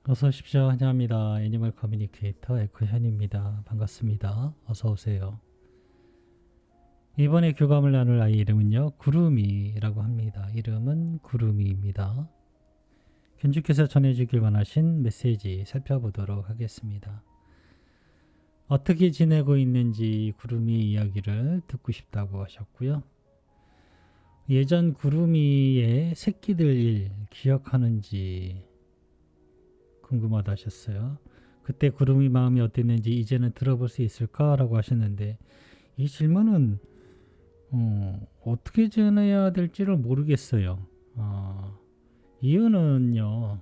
어서 오십시오. 환영합니다. 애니멀 커뮤니케이터 에코현입니다. 반갑습니다. 어서 오세요. 이번에 교감을 나눌 아이 이름은요. 구름이라고 합니다. 이름은 구름이입니다. 견주께서 전해주길 원하신 메시지 살펴보도록 하겠습니다. 어떻게 지내고 있는지 구름이 이야기를 듣고 싶다고 하셨고요. 예전 구름이의 새끼들 일 기억하는지 궁금하다 하셨어요. 그때 구름이 마음이 어땠는지 이제는 들어볼 수 있을까라고 하셨는데, 이 질문은 어떻게 전해야 될지를 모르겠어요. 이유는요,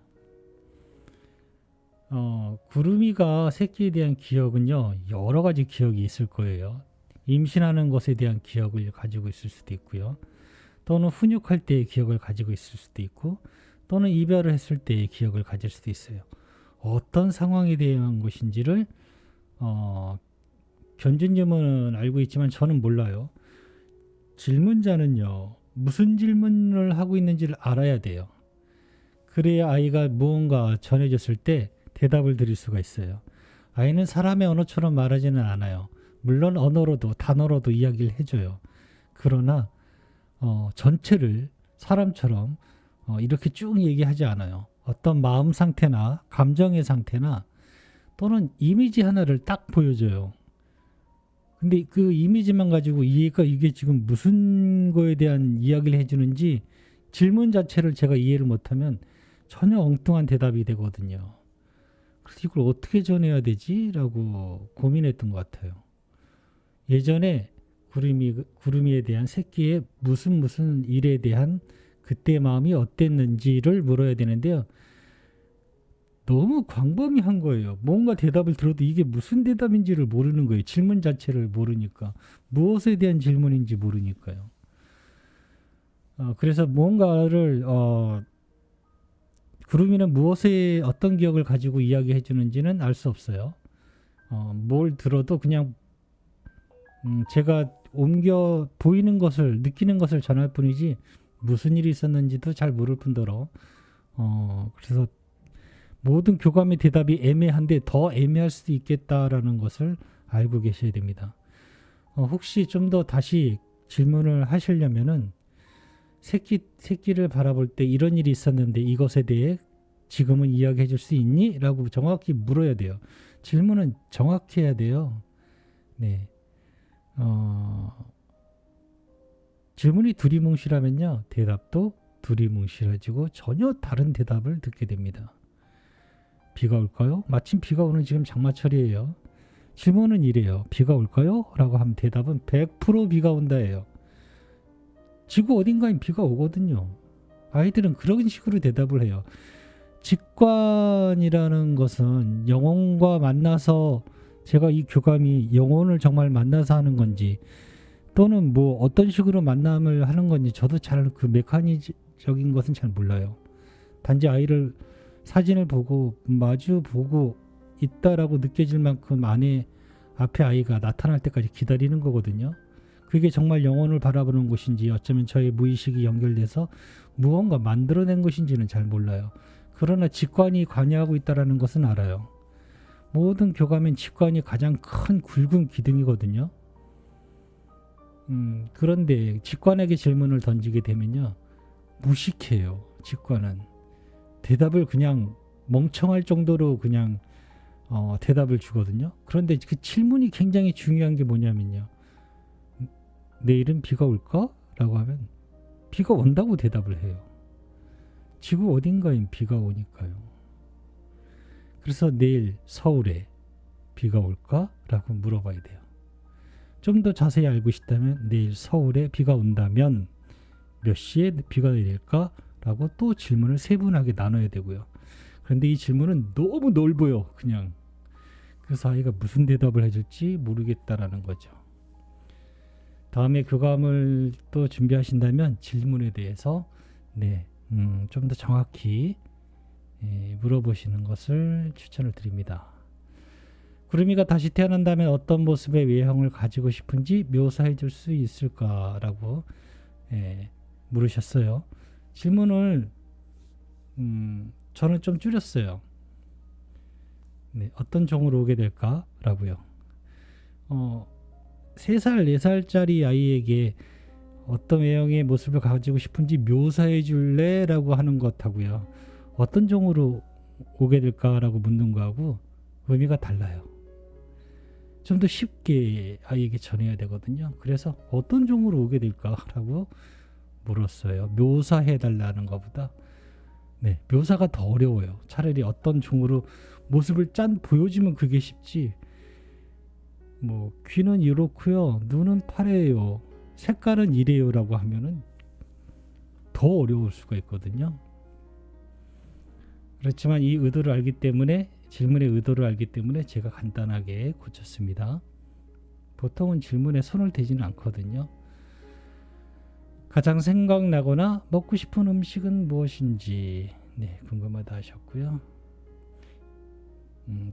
구름이가 새끼에 대한 기억은요, 여러 가지 기억이 있을 거예요. 임신하는 것에 대한 기억을 가지고 있을 수도 있고요. 또는 훈육할 때의 기억을 가지고 있을 수도 있고, 또는 이별을 했을 때의 기억을 가질 수도 있어요. 어떤 상황에 대한 것인지를 견주님은 알고 있지만 저는 몰라요. 질문자는요, 무슨 질문을 하고 있는지를 알아야 돼요. 그래야 아이가 무언가 전해줬을 때 대답을 드릴 수가 있어요. 아이는 사람의 언어처럼 말하지는 않아요. 물론 언어로도 단어로도 이야기를 해줘요. 그러나 전체를 사람처럼 이렇게 쭉 얘기하지 않아요. 어떤 마음 상태나 감정의 상태나 또는 이미지 하나를 딱 보여줘요. 근데 그 이미지만 가지고 이해가 이게 지금 무슨 거에 대한 이야기를 해주는지 질문 자체를 제가 이해를 못하면 전혀 엉뚱한 대답이 되거든요. 그래서 이걸 어떻게 전해야 되지? 라고 고민했던 것 같아요. 예전에 구름이에 대한 새끼의 무슨 일에 대한 그때 마음이 어땠는지를 물어야 되는데요. 너무 광범위한 거예요. 뭔가 대답을 들어도 이게 무슨 대답인지를 모르는 거예요. 질문 자체를 모르니까. 무엇에 대한 질문인지 모르니까요. 그래서 뭔가를 구름이는 무엇에 어떤 기억을 가지고 이야기해 주는지는 알 수 없어요. 뭘 들어도 그냥 제가 옮겨 보이는 것을 느끼는 것을 전할 뿐이지 무슨 일이 있었는지도 잘 모를 뿐더러 그래서 모든 교감의 대답이 애매한데 더 애매할 수도 있겠다라는 것을 알고 계셔야 됩니다. 혹시 좀 더 다시 질문을 하시려면은 새끼를 바라볼 때 이런 일이 있었는데 이것에 대해 지금은 이야기해 줄 수 있니? 라고 정확히 물어야 돼요. 질문은 정확히 해야 돼요. 네. 질문이 두리뭉실하면요. 대답도 두리뭉실해지고 전혀 다른 대답을 듣게 됩니다. 비가 올까요? 마침 비가 오는 지금 장마철이에요. 질문은 이래요. 비가 올까요? 라고 하면 대답은 100% 비가 온다예요. 지구 어딘가엔 비가 오거든요. 아이들은 그런 식으로 대답을 해요. 직관이라는 것은 영혼과 만나서 제가 이 교감이 영혼을 정말 만나서 하는 건지 또는 뭐 어떤 식으로 만남을 하는 건지 저도 잘 그 메커니적인 것은 잘 몰라요. 단지 아이를 사진을 보고 마주 보고 있다라고 느껴질 만큼 앞에 아이가 나타날 때까지 기다리는 거거든요. 그게 정말 영혼을 바라보는 것인지 어쩌면 저의 무의식이 연결돼서 무언가 만들어낸 것인지는 잘 몰라요. 그러나 직관이 관여하고 있다는 것은 알아요. 모든 교감엔 직관이 가장 큰 굵은 기둥이거든요. 그런데 직관에게 질문을 던지게 되면요. 무식해요. 직관은. 대답을 그냥 멍청할 정도로 그냥 대답을 주거든요. 그런데 그 질문이 굉장히 중요한 게 뭐냐면요. 내일은 비가 올까? 라고 하면 비가 온다고 대답을 해요. 지구 어딘가엔 비가 오니까요. 그래서 내일 서울에 비가 올까? 라고 물어봐야 돼요. 좀 더 자세히 알고 싶다면 내일 서울에 비가 온다면 몇 시에 비가 내릴까? 라고 또 질문을 세분하게 나눠야 되고요. 그런데 이 질문은 너무 넓어요. 그냥. 그래서 아이가 무슨 대답을 해줄지 모르겠다라는 거죠. 다음에 교감을 또 준비하신다면 질문에 대해서 좀 더 정확히 물어보시는 것을 추천을 드립니다. 구름이가 다시 태어난다면 어떤 모습의 외형을 가지고 싶은지 묘사해 줄 수 있을까라고 물으셨어요. 질문을 저는 좀 줄였어요. 네, 어떤 종으로 오게 될까라고요. 3살, 4살짜리 아이에게 어떤 외형의 모습을 가지고 싶은지 묘사해 줄래? 라고 하는 것하고요. 어떤 종으로 오게 될까라고 묻는 거하고 의미가 달라요. 좀 더 쉽게 아이에게 전해야 되거든요. 그래서 어떤 종으로 오게 될까라고 물었어요. 묘사해 달라는 것보다 네, 묘사가 더 어려워요. 차라리 어떤 종으로 모습을 짠 보여주면 그게 쉽지. 뭐 귀는 이렇고요, 눈은 파래요, 색깔은 이래요라고 하면은 더 어려울 수가 있거든요. 그렇지만 이 의도를 알기 때문에 질문의 의도를 알기 때문에 제가 간단하게 고쳤습니다. 보통은 질문에 손을 대지는 않거든요. 가장 생각나거나 먹고 싶은 음식은 무엇인지 네, 궁금하다 하셨고요.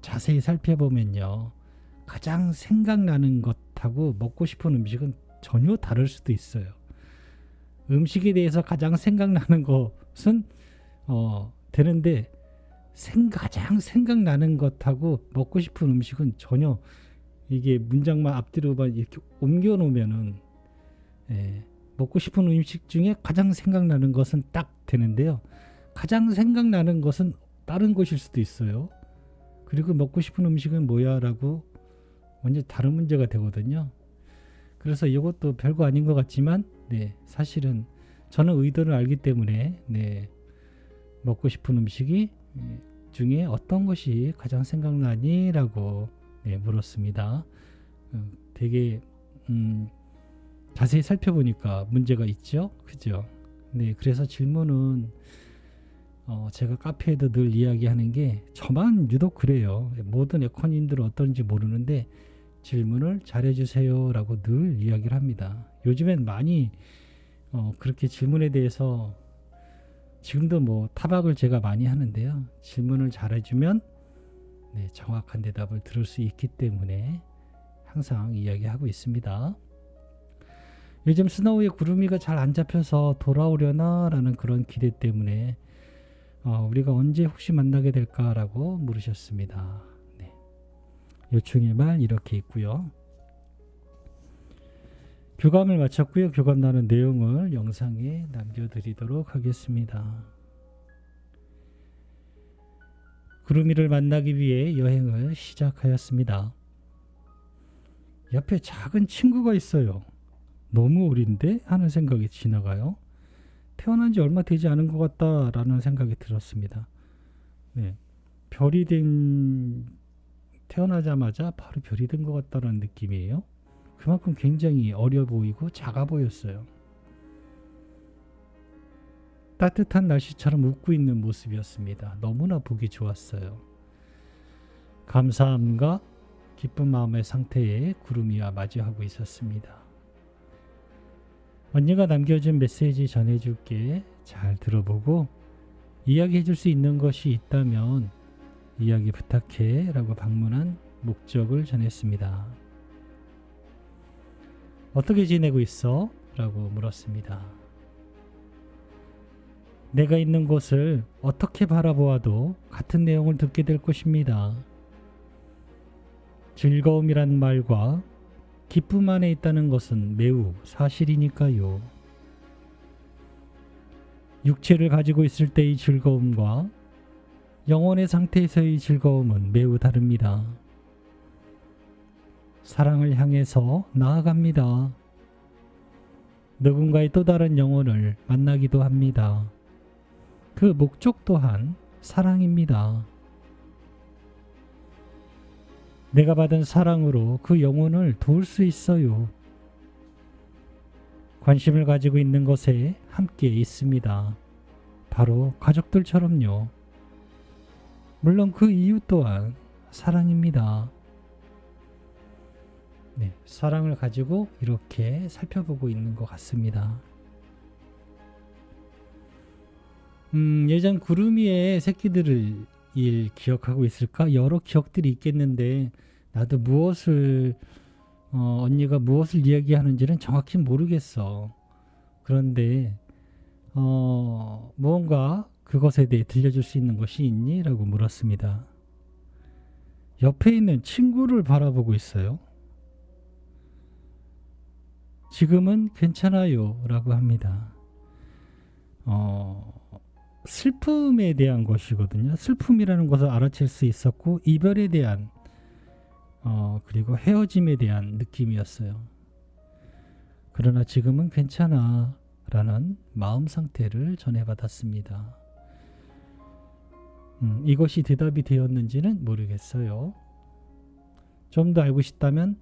자세히 살펴보면요, 가장 생각나는 것하고 먹고 싶은 음식은 전혀 다를 수도 있어요. 음식에 대해서 가장 생각나는 것은 되는데 가장 생각나는 것하고 먹고 싶은 음식은 전혀, 이게 문장만 앞뒤로만 이렇게 옮겨 놓으면은 먹고 싶은 음식 중에 가장 생각나는 것은 딱 되는데요. 가장 생각나는 것은 다른 것일 수도 있어요. 그리고 먹고 싶은 음식은 뭐야? 라고 완전 다른 문제가 되거든요. 그래서 이것도 별거 아닌 것 같지만 네, 사실은 저는 의도를 알기 때문에 네, 먹고 싶은 음식이 중에 어떤 것이 가장 생각나니? 라고 네, 물었습니다. 되게 자세히 살펴보니까 문제가 있죠, 그죠? 네, 그래서 질문은 제가 카페에도 늘 이야기하는 게, 저만 유독 그래요. 모든 에코님들은 어떤지 모르는데 질문을 잘해주세요 라고 늘 이야기를 합니다. 요즘엔 많이 그렇게 질문에 대해서 지금도 뭐 타박을 제가 많이 하는데요. 질문을 잘해주면 네, 정확한 대답을 들을 수 있기 때문에 항상 이야기하고 있습니다. 요즘 스노우의 구름이가 잘 안 잡혀서 돌아오려나 라는 그런 기대 때문에 우리가 언제 혹시 만나게 될까라고 물으셨습니다. 네. 요충의 말 이렇게 있고요. 교감을 마쳤고요. 교감 나눈 내용을 영상에 남겨드리도록 하겠습니다. 구름이를 만나기 위해 여행을 시작하였습니다. 옆에 작은 친구가 있어요. 너무 어린데? 하는 생각이 지나가요. 태어난 지 얼마 되지 않은 것 같다라는 생각이 들었습니다. 네. 태어나자마자 바로 별이 된 것 같다라는 느낌이에요. 그만큼 굉장히 어려 보이고 작아 보였어요. 따뜻한 날씨처럼 웃고 있는 모습이었습니다. 너무나 보기 좋았어요. 감사함과 기쁜 마음의 상태에 구름이와 마주하고 있었습니다. 언니가 남겨준 메시지 전해줄게. 잘 들어보고 이야기해줄 수 있는 것이 있다면 이야기 부탁해 라고 방문한 목적을 전했습니다. 어떻게 지내고 있어? 라고 물었습니다. 내가 있는 곳을 어떻게 바라보아도 같은 내용을 듣게 될 것입니다. 즐거움이란 말과 기쁨 안에 있다는 것은 매우 사실이니까요. 육체를 가지고 있을 때의 즐거움과 영혼의 상태에서의 즐거움은 매우 다릅니다. 사랑을 향해서 나아갑니다. 누군가의 또 다른 영혼을 만나기도 합니다. 그 목적 또한 사랑입니다. 내가 받은 사랑으로 그 영혼을 도울 수 있어요. 관심을 가지고 있는 것에 함께 있습니다. 바로 가족들처럼요. 물론 그 이유 또한 사랑입니다. 네, 사랑을 가지고 이렇게 살펴보고 있는 것 같습니다. 예전 구름이의 새끼들을 기억하고 있을까? 여러 기억들이 있겠는데 나도 언니가 무엇을 이야기하는지는 정확히 모르겠어. 그런데 무언가 그것에 대해 들려줄 수 있는 것이 있니? 라고 물었습니다. 옆에 있는 친구를 바라보고 있어요. 지금은 괜찮아요 라고 합니다. 슬픔에 대한 것이거든요. 슬픔이라는 것을 알아챌 수 있었고 이별에 대한 그리고 헤어짐에 대한 느낌이었어요. 그러나 지금은 괜찮아 라는 마음 상태를 전해받았습니다. 이것이 대답이 되었는지는 모르겠어요. 좀 더 알고 싶다면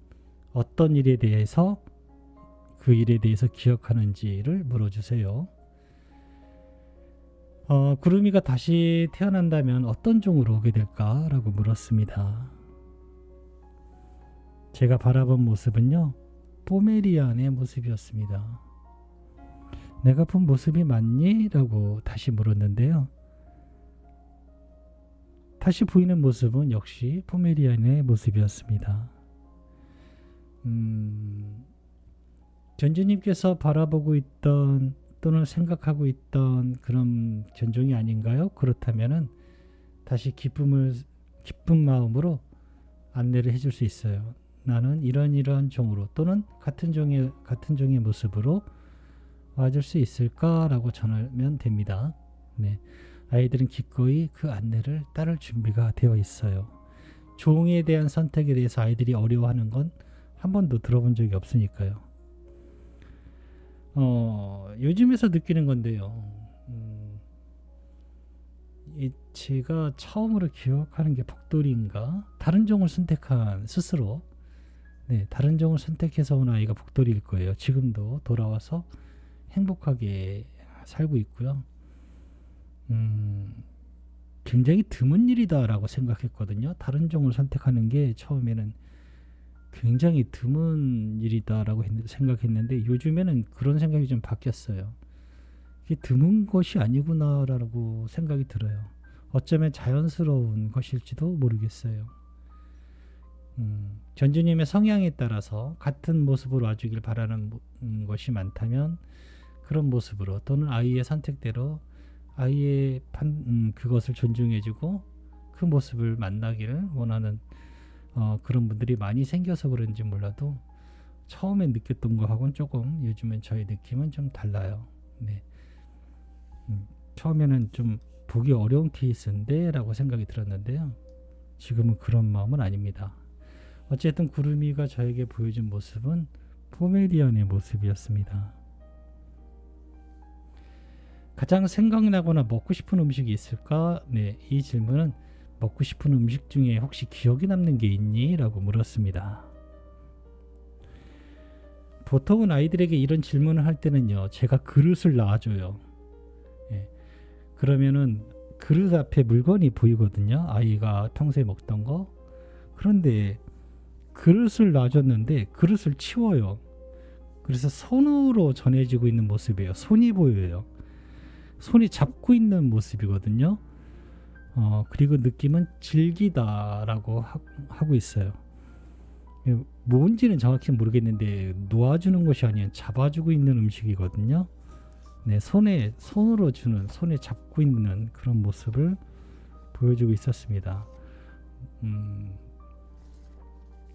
어떤 일에 대해서 그 일에 대해서 기억하는지를 물어주세요. 구름이가 다시 태어난다면 어떤 종으로 오게 될까라고 물었습니다. 제가 바라본 모습은요, 포메리안의 모습이었습니다. 내가 본 모습이 맞니? 라고 다시 물었는데요. 다시 보이는 모습은 역시 포메리안의 모습이었습니다. 전주님께서 바라보고 있던 또는 생각하고 있던 그런 견종이 아닌가요? 그렇다면은 다시 기쁜 마음으로 안내를 해줄 수 있어요. 나는 이런 종으로 또는 같은 종의 모습으로 와줄 수 있을까라고 전하면 됩니다. 네, 아이들은 기꺼이 그 안내를 따를 준비가 되어 있어요. 종에 대한 선택에 대해서 아이들이 어려워하는 건 한 번도 들어본 적이 없으니까요. 요즘에서 느끼는 건데요. 제가 처음으로 기억하는 게 복돌이인가? 다른 종을 선택한 스스로 다른 종을 선택해서 온 아이가 복돌이일 거예요. 지금도 돌아와서 행복하게 살고 있고요. 굉장히 드문 일이다라고 생각했거든요. 다른 종을 선택하는 게 처음에는 굉장히 드문 일이다라고 생각했는데 요즘에는 그런 생각이 좀 바뀌었어요. 이게 드문 것이 아니구나라고 생각이 들어요. 어쩌면 자연스러운 것일지도 모르겠어요. 전주님의 성향에 따라서 같은 모습으로 와주길 바라는 것이 많다면 그런 모습으로 또는 아이의 선택대로 아이의 그것을 존중해주고 그 모습을 만나기를 원하는 그런 분들이 많이 생겨서 그런지 몰라도 처음에 느꼈던 거하고는 조금 요즘엔 저의 느낌은 좀 달라요. 네. 처음에는 좀 보기 어려운 케이스인데 라고 생각이 들었는데요. 지금은 그런 마음은 아닙니다. 어쨌든 구름이가 저에게 보여준 모습은 포메리안의 모습이었습니다. 가장 생각나거나 먹고 싶은 음식이 있을까? 네, 이 질문은 먹고 싶은 음식 중에 혹시 기억에 남는 게 있니? 라고 물었습니다. 보통은 아이들에게 이런 질문을 할 때는요, 제가 그릇을 놔줘요. 예, 그러면은 그릇 앞에 물건이 보이거든요. 아이가 평소에 먹던 거. 그런데 그릇을 놔줬는데 그릇을 치워요. 그래서 손으로 전해지고 있는 모습이에요. 손이 보여요. 손이 잡고 있는 모습이거든요. 그리고 느낌은 질기다라고 하고 있어요. 뭔지는 정확히 모르겠는데 놓아주는 것이 아니라 잡아주고 있는 음식이거든요. 네, 손으로 주는, 손에 잡고 있는 그런 모습을 보여주고 있었습니다.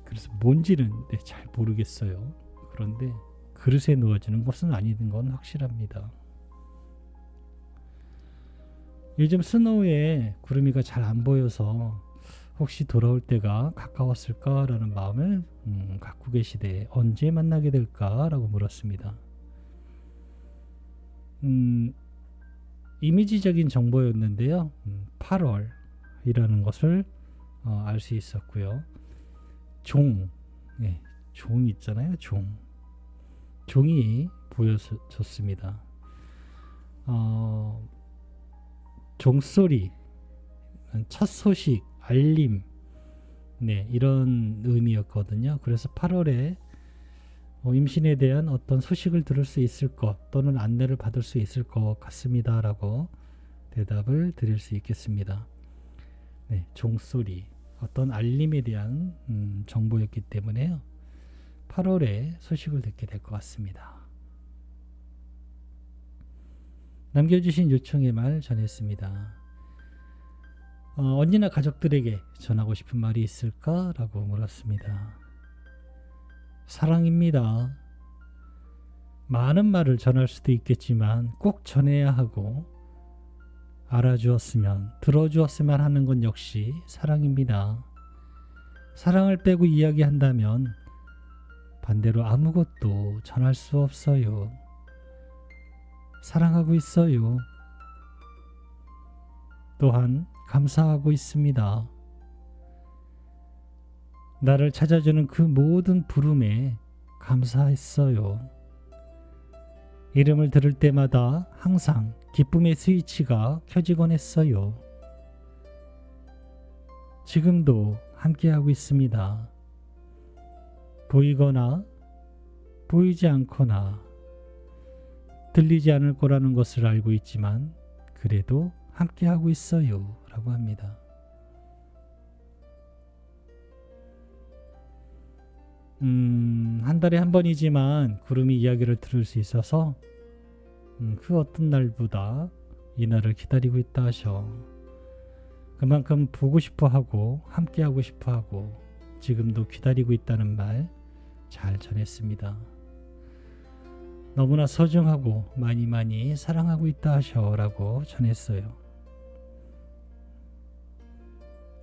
그래서 뭔지는 잘 모르겠어요. 그런데 그릇에 놓아주는 것은 아닌 건 확실합니다. 요즘 스노우에 구름이가 잘 안 보여서 혹시 돌아올 때가 가까웠을까라는 마음을 갖고 계시되 언제 만나게 될까라고 물었습니다. 이미지적인 정보였는데요. 8월이라는 것을 알 수 있었고요. 종 있잖아요. 종이 보여졌습니다. 종소리, 첫 소식, 알림, 이런 의미였거든요. 그래서 8월에 임신에 대한 어떤 소식을 들을 수 있을 것 또는 안내를 받을 수 있을 것 같습니다 라고 대답을 드릴 수 있겠습니다. 종소리, 어떤 알림에 대한 정보였기 때문에요. 8월에 소식을 듣게 될 것 같습니다. 남겨주신 요청의 말 전했습니다. 언니나 가족들에게 전하고 싶은 말이 있을까라고 물었습니다. 사랑입니다. 많은 말을 전할 수도 있겠지만 꼭 전해야 하고 알아주었으면 들어주었으면 하는 건 역시 사랑입니다. 사랑을 빼고 이야기한다면 반대로 아무것도 전할 수 없어요. 사랑하고 있어요. 또한 감사하고 있습니다. 나를 찾아주는 그 모든 부름에 감사했어요. 이름을 들을 때마다 항상 기쁨의 스위치가 켜지곤 했어요. 지금도 함께하고 있습니다. 보이거나 보이지 않거나 들리지 않을 거라는 것을 알고 있지만 그래도 함께하고 있어요 라고 합니다. 한 달에 한 번이지만 구름이 이야기를 들을 수 있어서 그 어떤 날보다 이 날을 기다리고 있다 하셔. 그만큼 보고 싶어 하고 함께 하고 싶어 하고 지금도 기다리고 있다는 말 잘 전했습니다. 너무나 소중하고 많이 사랑하고 있다 하셔 라고 전했어요.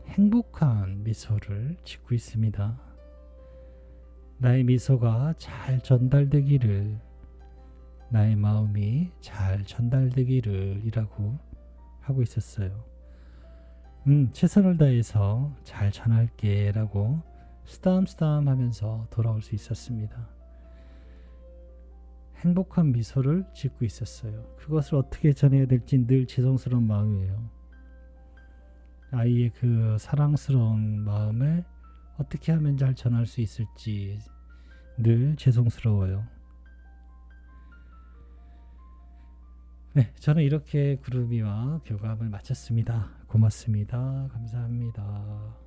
행복한 미소를 짓고 있습니다. 나의 미소가 잘 전달되기를, 나의 마음이 잘 전달되기를 이라고 하고 있었어요. 최선을 다해서 잘 전할게 라고 쓰담쓰담 하면서 돌아올 수 있었습니다. 행복한 미소를 짓고 있었어요. 그것을 어떻게 전해야 될지 늘 죄송스러운 마음이에요. 아이의 그 사랑스러운 마음을 어떻게 하면 잘 전할 수 있을지 늘 죄송스러워요. 네, 저는 이렇게 구름이와 교감을 마쳤습니다. 고맙습니다. 감사합니다.